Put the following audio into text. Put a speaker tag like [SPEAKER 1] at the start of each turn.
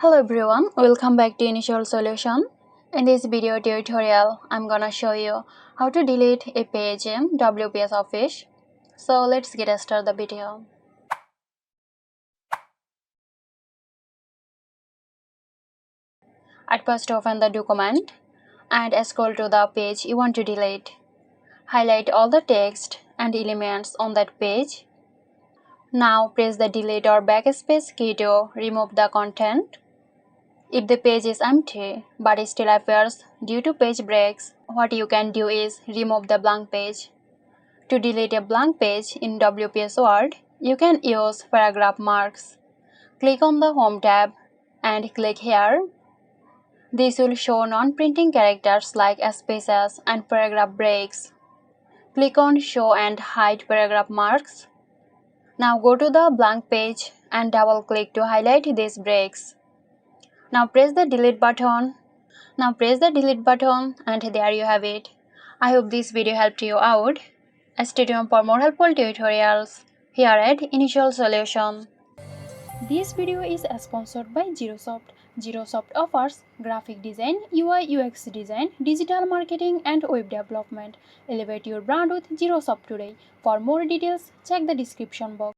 [SPEAKER 1] Hello everyone, welcome back to Initial Solution. In this video tutorial, I'm gonna show you how to delete a page in WPS Office. So let's get started the video. At first open the document and scroll to the page you want to delete. Highlight all the text and elements on that page. Now press the delete or backspace key to remove the content. If the page is empty but still appears due to page breaks, what you can do is remove the blank page. To delete a blank page in WPS Word, you can use paragraph marks. Click on the Home tab and click here. This will show non-printing characters like spaces and paragraph breaks. Click on Show and Hide Paragraph Marks. Now go to the blank page and double-click to highlight these breaks. Now press the delete button. And there you have it. I hope this video helped you out. Stay tuned for more helpful tutorials here at Initial Solution. This video is sponsored by Zerosoft. Zerosoft offers graphic design, UI UX design, digital marketing and web development. Elevate your brand with Zerosoft today. For more details, check the description box.